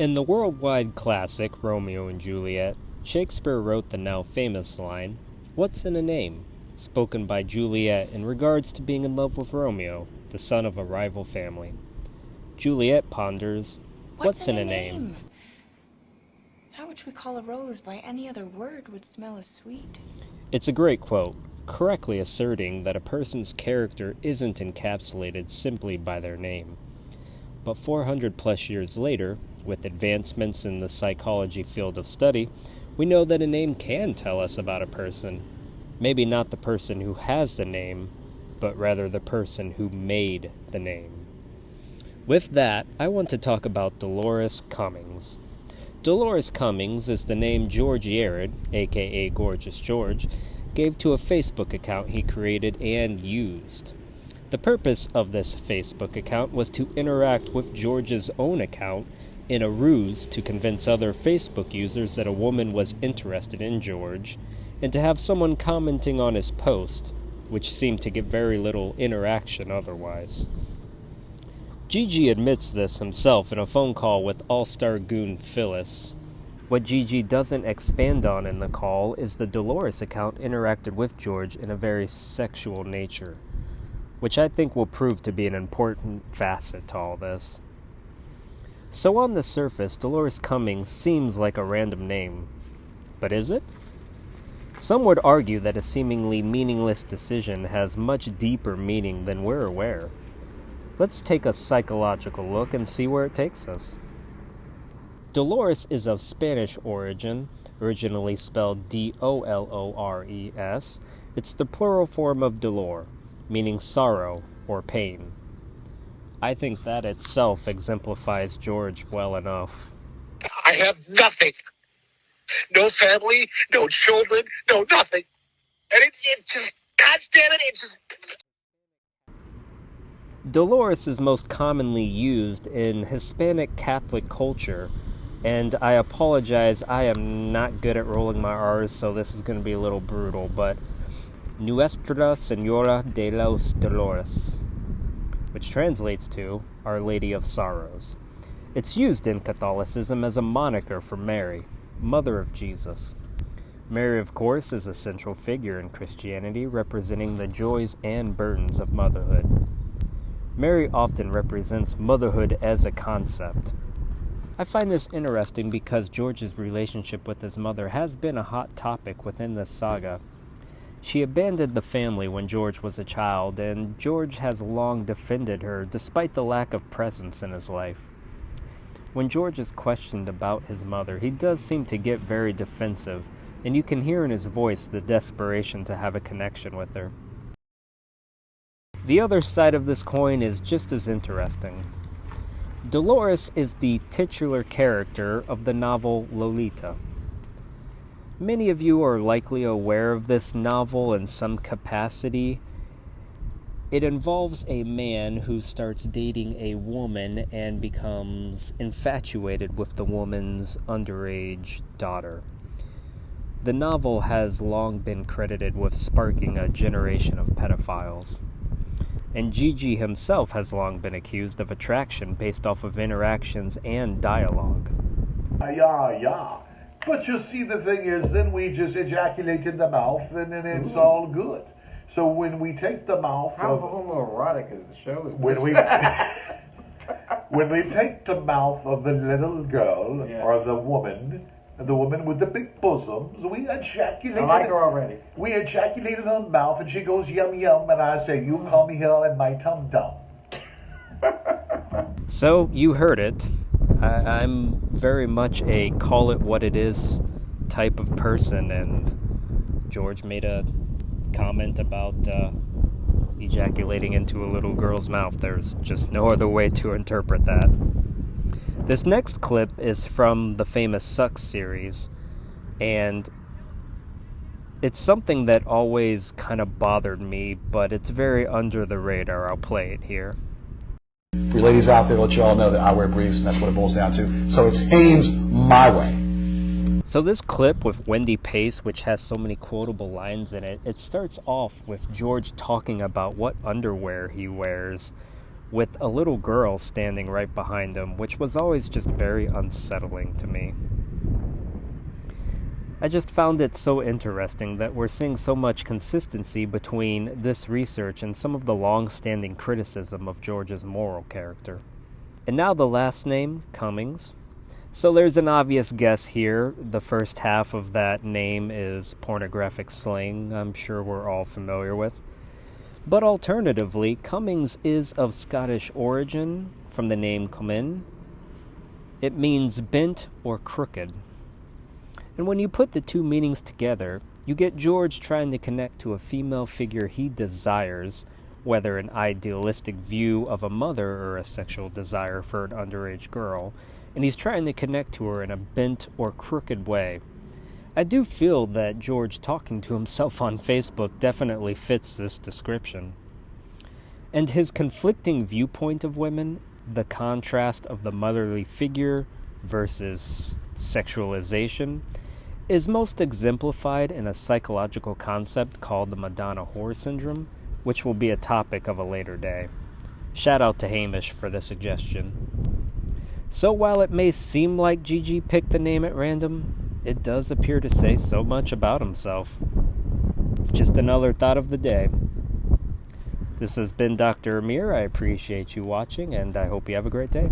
In the worldwide classic Romeo and Juliet, Shakespeare wrote the now famous line, "What's in a name?" spoken by Juliet in regards to being in love with Romeo, the son of a rival family. Juliet ponders, "What's in a name?" How which we call a rose by any other word would smell as sweet. It's a great quote, correctly asserting that a person's character isn't encapsulated simply by their name. But 400 plus years later, with advancements in the psychology field of study, we know that a name can tell us about a person. Maybe not the person who has the name, but rather the person who made the name. With that, I want to talk about Delores Cummings. Delores Cummings is the name George Yared, aka Gorgeous George, gave to a Facebook account he created and used. The purpose of this Facebook account was to interact with George's own account in a ruse to convince other Facebook users that a woman was interested in George, and to have someone commenting on his post, which seemed to get very little interaction otherwise. Gigi admits this himself in a phone call with all-star goon Phyllis. What Gigi doesn't expand on in the call is the Dolores account interacted with George in a very sexual nature, which I think will prove to be an important facet to all this. So on the surface, Delores Cummings seems like a random name. But is it? Some would argue that a seemingly meaningless decision has much deeper meaning than we're aware. Let's take a psychological look and see where it takes us. Dolores is of Spanish origin, originally spelled D-O-L-O-R-E-S. It's the plural form of dolor, meaning sorrow or pain. I think that itself exemplifies George well enough. I have nothing. No family, no children, no nothing. And it just, God damn it, it just... Dolores is most commonly used in Hispanic Catholic culture, and I apologize, I am not good at rolling my R's, so this is going to be a little brutal, but Nuestra Señora de los Dolores, which translates to Our Lady of Sorrows. It's used in Catholicism as a moniker for Mary, Mother of Jesus. Mary, of course, is a central figure in Christianity, representing the joys and burdens of motherhood. Mary often represents motherhood as a concept. I find this interesting because George's relationship with his mother has been a hot topic within this saga. She abandoned the family when George was a child, and George has long defended her despite the lack of presence in his life. When George is questioned about his mother, he does seem to get very defensive, and you can hear in his voice the desperation to have a connection with her. The other side of this coin is just as interesting. Dolores is the titular character of the novel Lolita. Many of you are likely aware of this novel in some capacity. It involves a man who starts dating a woman and becomes infatuated with the woman's underage daughter. The novel has long been credited with sparking a generation of pedophiles. And Gigi himself has long been accused of attraction based off of interactions and dialogue. Yeah. But you see, the thing is, then we just ejaculate in the mouth, and then it's all good. So when we take the mouth How of... homoerotic is the show? When we take the mouth of the little girl, or the woman with the big bosoms, we ejaculate. I like her already. We ejaculate in her mouth, and she goes yum yum, and I say, "You call me here and my tum tum." So, you heard it. I'm very much a call it what it is type of person, and George made a comment about ejaculating into a little girl's mouth. There's just no other way to interpret that. This next clip is from the famous Sucks series, and it's something that always kind of bothered me, but it's very under the radar. I'll play it here. For you ladies out there, let you all know that I wear briefs, and that's what it boils down to. So it's Hanes my way. So this clip with Wendy Pace, which has so many quotable lines in it, it starts off with George talking about what underwear he wears, with a little girl standing right behind him, which was always just very unsettling to me. I just found it so interesting that we're seeing so much consistency between this research and some of the long-standing criticism of George's moral character. And now the last name, Cummings. So there's an obvious guess here. The first half of that name is pornographic slang, I'm sure we're all familiar with. But alternatively, Cummings is of Scottish origin from the name Cumin. It means bent or crooked. And when you put the two meanings together, you get George trying to connect to a female figure he desires, whether an idealistic view of a mother or a sexual desire for an underage girl, and he's trying to connect to her in a bent or crooked way. I do feel that George talking to himself on Facebook definitely fits this description. And his conflicting viewpoint of women, the contrast of the motherly figure versus sexualization, is most exemplified in a psychological concept called the Madonna whore syndrome, which will be a topic of a later day. Shout out to Hamish for the suggestion. So while it may seem like Gigi picked the name at random, it does appear to say so much about himself. Just another thought of the day. This has been Dr. Amir. I appreciate you watching, and I hope you have a great day.